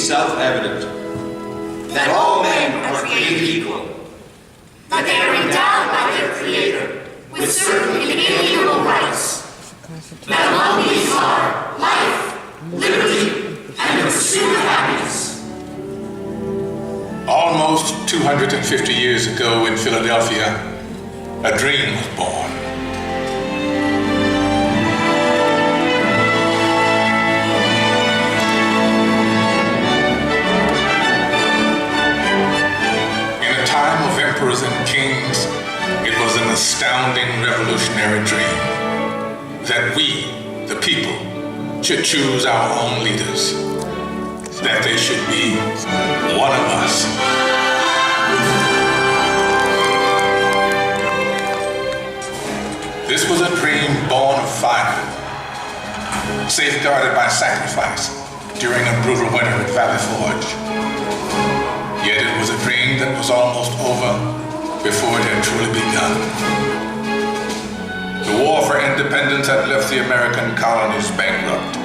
self-evident that all men are created equal, that they are endowed by their Creator with certain inalienable rights, that among these are life, liberty, and the pursuit of happiness. Almost 250 years ago in Philadelphia, a dream was born. In a time of emperors and kings, it was an astounding revolutionary dream that we, the people, should choose our own leaders, that they should be one of us. This was a dream born of fire, safeguarded by sacrifice during a brutal winter at Valley Forge. Yet it was a dream that was almost over before it had truly begun. The war for independence had left the American colonies bankrupt.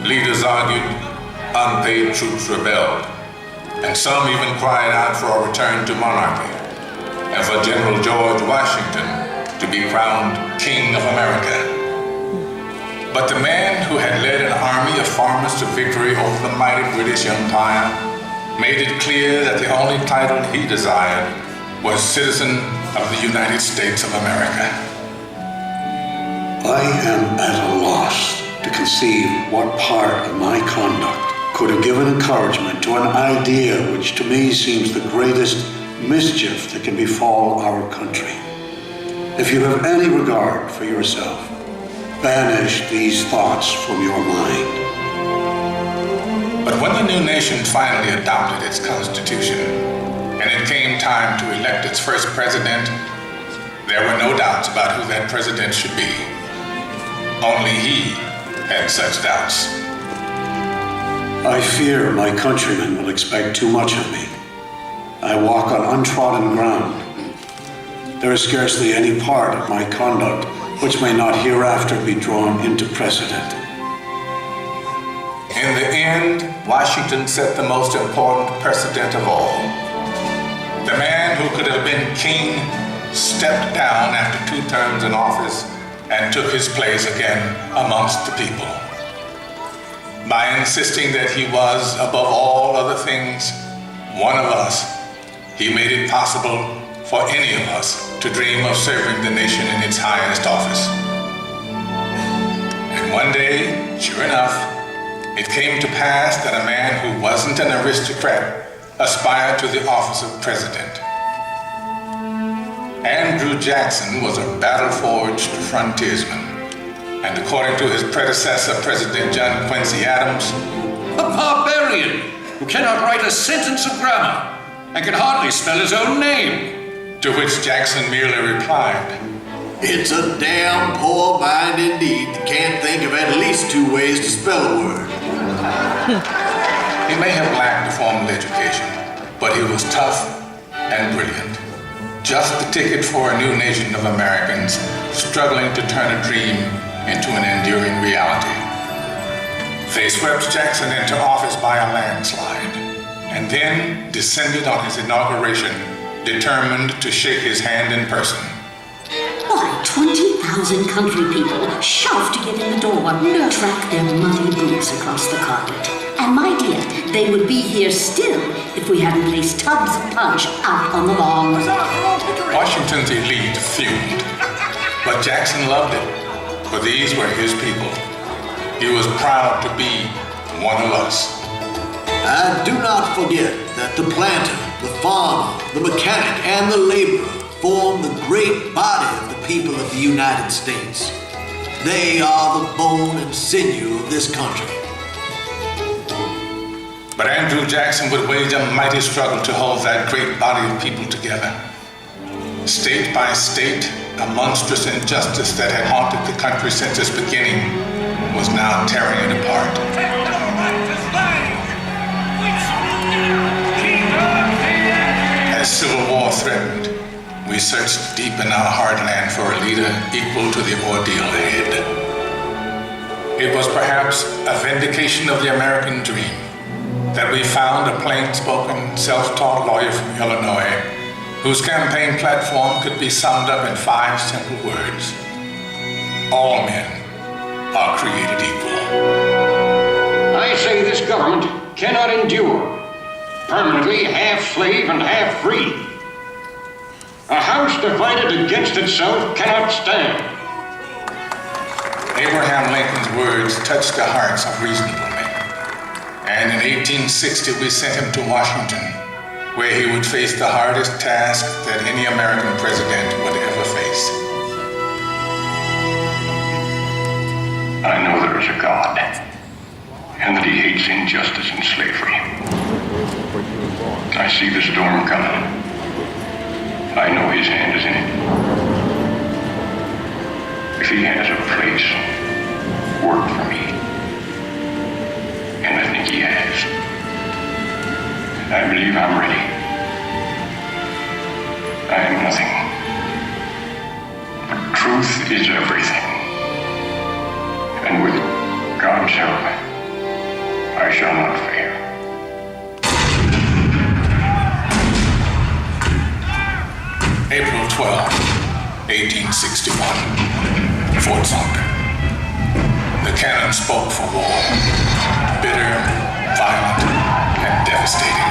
Leaders argued, unpaid troops rebelled, and some even cried out for a return to monarchy and for General George Washington to be crowned King of America. But the man who had led an army of farmers to victory over the mighty British Empire made it clear that the only title he desired was citizen of the United States of America. I am at a loss to conceive what part of my conduct could have given encouragement to an idea which to me seems the greatest mischief that can befall our country. If you have any regard for yourself, banish these thoughts from your mind. But when the new nation finally adopted its constitution, and it came time to elect its first president, there were no doubts about who that president should be. Only he had such doubts. I fear my countrymen will expect too much of me. I walk on untrodden ground. There is scarcely any part of my conduct which may not hereafter be drawn into precedent. In the end, Washington set the most important precedent of all. The man who could have been king stepped down after 2 terms in office and took his place again amongst the people. By insisting that he was, above all other things, one of us, he made it possible for any of us to dream of serving the nation in its highest office. And one day, sure enough, it came to pass that a man who wasn't an aristocrat aspired to the office of president. Andrew Jackson was a battle-forged frontiersman, and according to his predecessor, President John Quincy Adams, a barbarian who cannot write a sentence of grammar and can hardly spell his own name. To which Jackson merely replied, It's a damn poor mind indeed that can't think of at least 2 ways to spell a word. He may have lacked a formal education, but he was tough and brilliant. Just the ticket for a new nation of Americans struggling to turn a dream into an enduring reality. They swept Jackson into office by a landslide, and then descended on his inauguration, determined to shake his hand in person. Why, 20,000 country people shoved to get in the door, tracked their muddy boots across the carpet. And my dear, they would be here still if we hadn't placed tubs of punch out on the lawn. Washington's elite fumed, but Jackson loved it, for these were his people. He was proud to be one of us. And do not forget that the planter, the farmer, the mechanic, and the laborer form the great body of the people of the United States. They are the bone and sinew of this country. But Andrew Jackson would wage a mighty struggle to hold that great body of people together. State by state, a monstrous injustice that had haunted the country since its beginning was now tearing it apart. As civil war threatened, we searched deep in our heartland for a leader equal to the ordeal ahead. It was perhaps a vindication of the American dream that we found a plain-spoken, self-taught lawyer from Illinois whose campaign platform could be summed up in 5 simple words. All men are created equal. I say this government cannot endure permanently half slave and half free. A house divided against itself cannot stand. Abraham Lincoln's words touched the hearts of reasonable men. And in 1860, we sent him to Washington, where he would face the hardest task that any American president would ever face. I know there is a God, and that he hates injustice and slavery. I see the storm coming. I know his hand is in it. If he has a place, work for me. And I think he has. I believe I'm ready. I am nothing. But truth is everything. And with God's help, I shall not fail. April 12, 1861, Fort Sumter. The cannon spoke for war, bitter, violent, and devastating.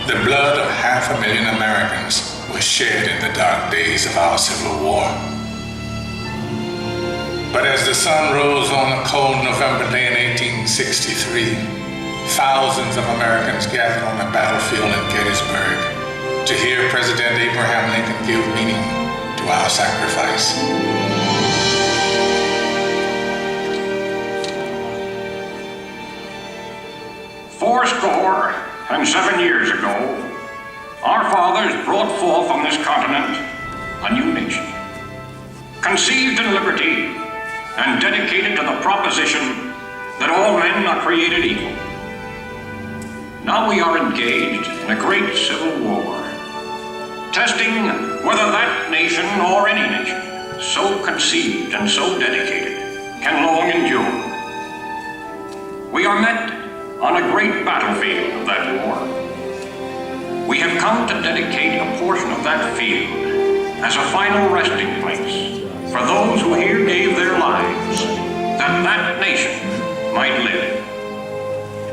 The blood of 500,000 Americans was shed in the dark days of our Civil War. But as the sun rose on a cold November day in 1863, thousands of Americans gathered on the battlefield in Gettysburg to hear President Abraham Lincoln give meaning to our sacrifice. Fourscore-and-7 years ago, our fathers brought forth on this continent a new nation, conceived in liberty and dedicated to the proposition that all men are created equal. Now we are engaged in a great civil war, testing whether that nation or any nation so conceived and so dedicated can long endure. We are met on a great battlefield of that war. We have come to dedicate a portion of that field as a final resting place for those who here gave their lives that that nation might live.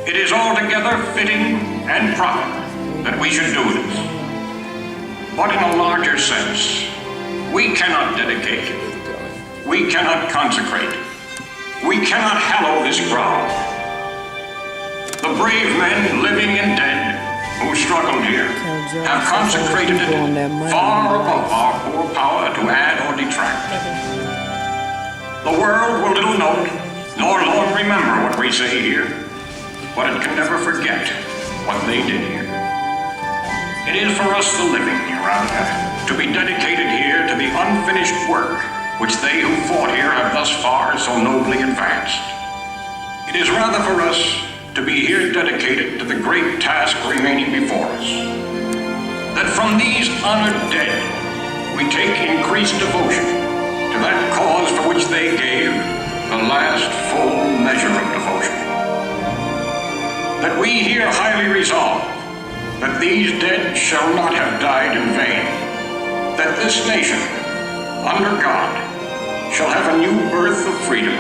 It is altogether fitting and proper that we should do this. But in a larger sense, we cannot dedicate, we cannot consecrate, we cannot hallow this ground. The brave men, living and dead, who struggled here, have consecrated it far above our poor power to add or detract. The world will little note, nor long remember what we say here, but it can never forget what they did here. It is for us, the living, rather, to be dedicated here to the unfinished work which they who fought here have thus far so nobly advanced. It is rather for us to be here dedicated to the great task remaining before us, that from these honored dead we take increased devotion to that cause for which they gave the last full measure of devotion. That we here highly resolve that these dead shall not have died in vain, that this nation, under God, shall have a new birth of freedom,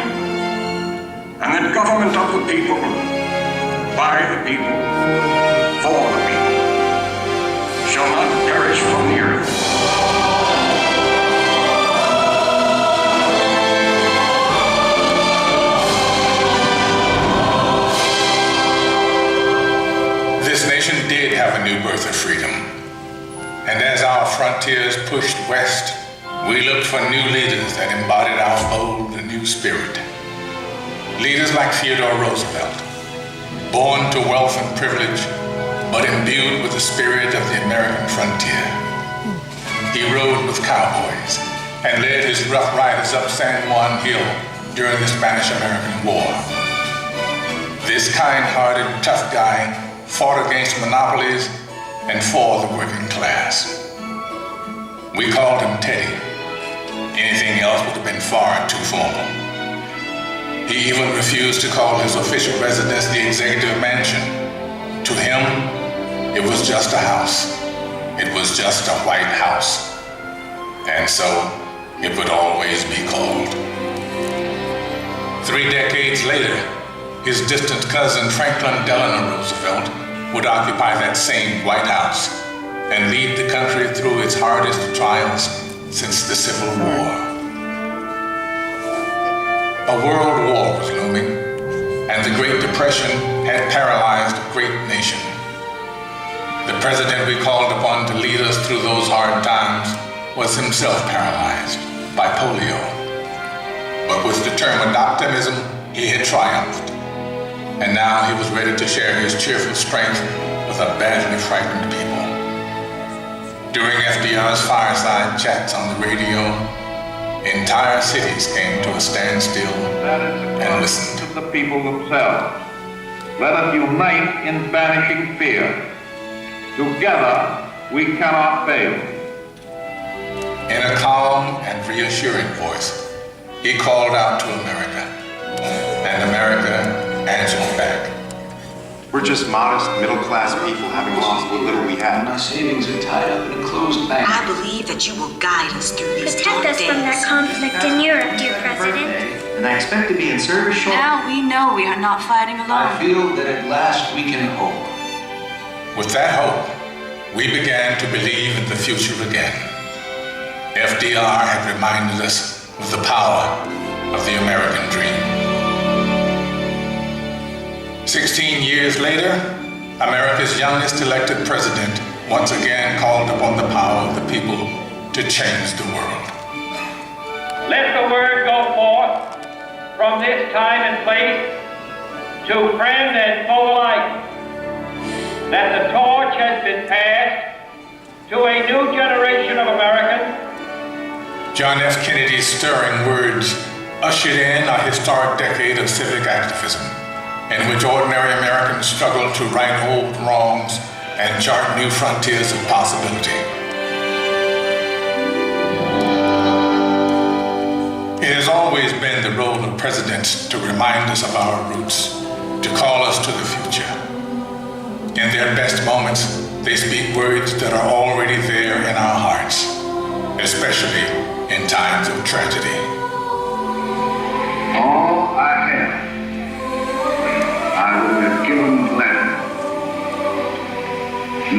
and that government of the people, by the people, for the people, shall not perish from the earth. This nation did have a new birth of freedom. And as our frontiers pushed west, we looked for new leaders that embodied our bold and new spirit. Leaders like Theodore Roosevelt, born to wealth and privilege, but imbued with the spirit of the American frontier. He rode with cowboys and led his rough riders up San Juan Hill during the Spanish-American War. This kind-hearted, tough guy fought against monopolies, and for the working class. We called him Teddy. Anything else would have been far too formal. He even refused to call his official residence the Executive Mansion. To him, it was just a house. It was just a White House. And so, it would always be called. 3 decades later, his distant cousin Franklin Delano Roosevelt would occupy that same White House and lead the country through its hardest trials since the Civil War. A world war was looming, and the Great Depression had paralyzed a great nation. The president we called upon to lead us through those hard times was himself paralyzed by polio. But with determined optimism, he had triumphed. And now he was ready to share his cheerful strength with a badly frightened people. During FDR's fireside chats on the radio, entire cities came to a standstill and listened. To the people themselves. Let us unite in banishing fear. Together, we cannot fail. In a calm and reassuring voice, he called out to America, and America answered back. We're just modest, middle-class people having lost what little we had. My savings are tied up in a closed bank. I believe that you will guide us through these Protect us from that conflict in Europe, dear President. And I expect to be in service shortly. Now we know we are not fighting alone. I feel that at last we can hope. With that hope, we began to believe in the future again. FDR had reminded us of the power of the American dream. 16 years later, America's youngest elected president once again called upon the power of the people to change the world. Let the word go forth from this time and place to friend and foe alike that the torch has been passed to a new generation of Americans. John F. Kennedy's stirring words ushered in a historic decade of civic activism, in which ordinary Americans struggled to right old wrongs and chart new frontiers of possibility. It has always been the role of presidents to remind us of our roots, to call us to the future. In their best moments, they speak words that are already there in our hearts, especially in times of tragedy. All I have, I would have given gladly,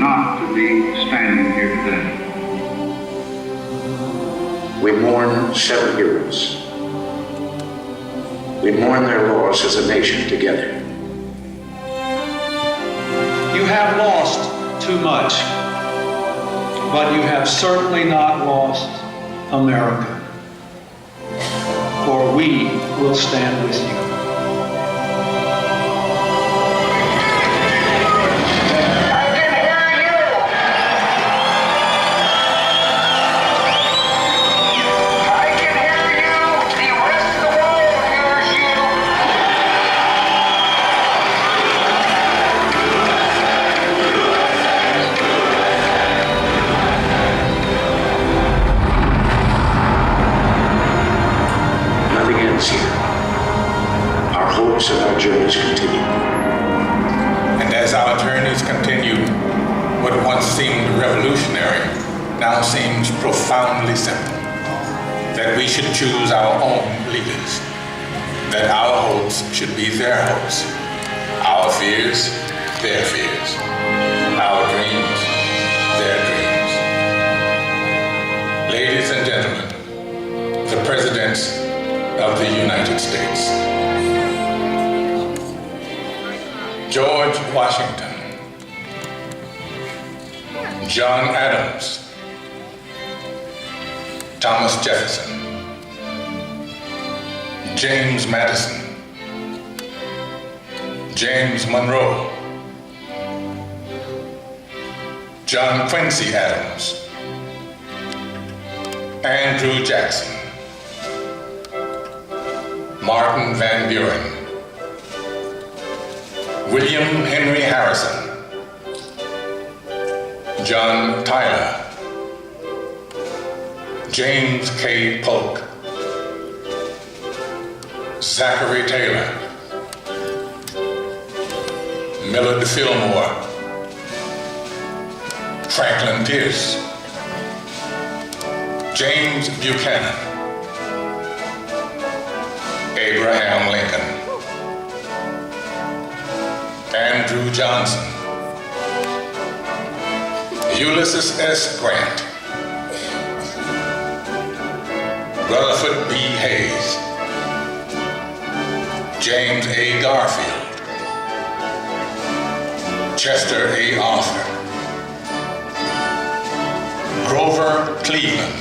not to be standing here today. We mourn 7 heroes. We mourn their loss as a nation together. You have lost too much, but you have certainly not lost America. For we will stand with you. And our journeys continue. And as our journeys continue, what once seemed revolutionary now seems profoundly simple. That we should choose our own leaders. That our hopes should be their hopes. Our fears, their fears. Our dreams, their dreams. Ladies and gentlemen, the presidents of the United States. George Washington, John Adams, Thomas Jefferson, James Madison, James Monroe, John Quincy Adams, Andrew Jackson, Martin Van Buren, William Henry Harrison, John Tyler, James K. Polk, Zachary Taylor, Millard Fillmore, Franklin Pierce, James Buchanan, Abraham Lincoln, Andrew Johnson, Ulysses S. Grant, Rutherford B. Hayes, James A. Garfield, Chester A. Arthur, Grover Cleveland,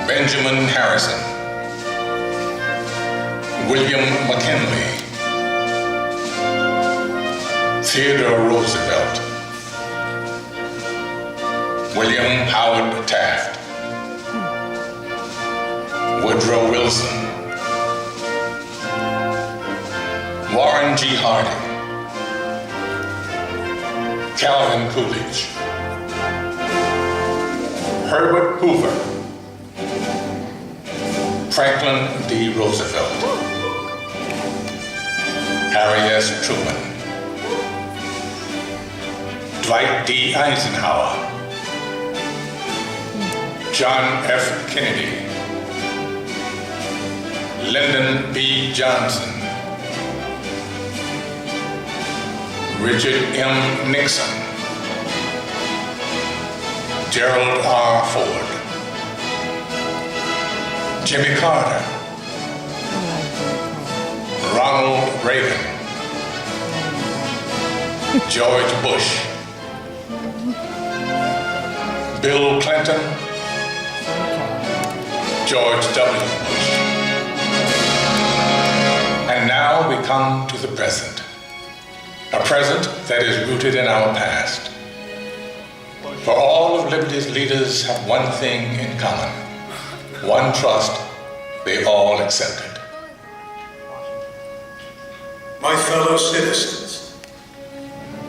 Benjamin Harrison, William McKinley, Theodore Roosevelt, William Howard Taft, Woodrow Wilson, Warren G. Harding, Calvin Coolidge, Herbert Hoover, Franklin D. Roosevelt, Harry S. Truman, Dwight D. Eisenhower, John F. Kennedy, Lyndon B. Johnson, Richard M. Nixon, Gerald R. Ford, Jimmy Carter, Ronald Reagan, George Bush, Bill Clinton, George W. Bush. And now we come to the present. A present that is rooted in our past. For all of Liberty's leaders have one thing in common. One trust they all accepted. My fellow citizens,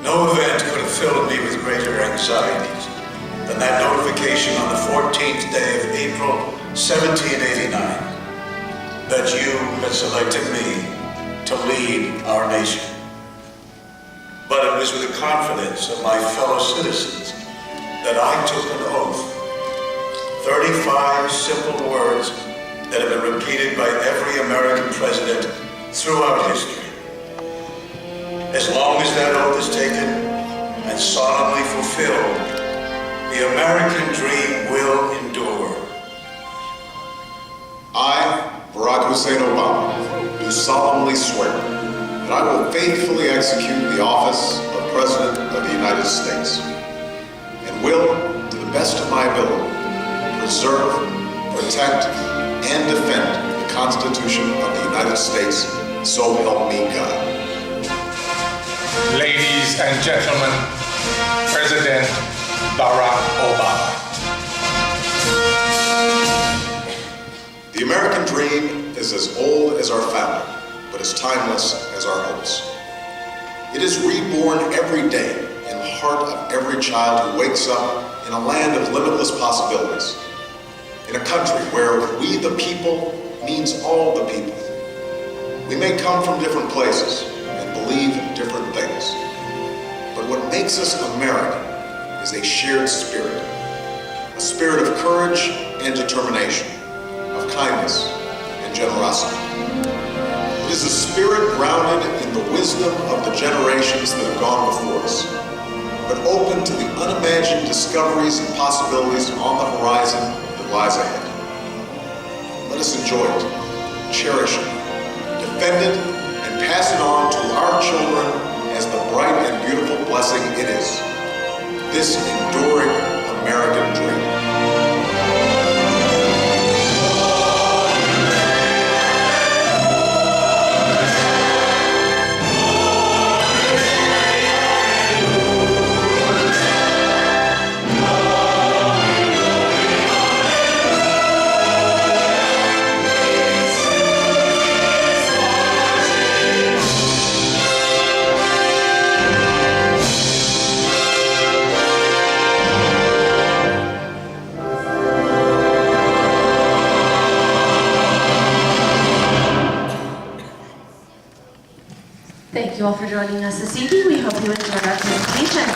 no event could have filled me with greater anxieties than that notification on the 14th day of April, 1789, that you had selected me to lead our nation. But it was with the confidence of my fellow citizens that I took an oath. 35 simple words that have been repeated by every American president throughout history. As long as that oath is taken and solemnly fulfilled, the American dream will endure. I, Barack Hussein Obama, do solemnly swear that I will faithfully execute the office of President of the United States and will, to the best of my ability, preserve, protect, and defend the Constitution of the United States, so help me God. Ladies and gentlemen, President Barack Obama. The American dream is as old as our founding, but as timeless as our hopes. It is reborn every day in the heart of every child who wakes up in a land of limitless possibilities, in a country where we the people means all the people. We may come from different places and believe different things, but what makes us American is a shared spirit, a spirit of courage and determination, of kindness and generosity. It is a spirit grounded in the wisdom of the generations that have gone before us, but open to the unimagined discoveries and possibilities on the horizon that lies ahead. Let us enjoy it, cherish it, defend it, and pass it on to our children as the bright and beautiful blessing it is, this enduring American dream. Thank you all for joining us this evening. We hope you enjoyed our presentation.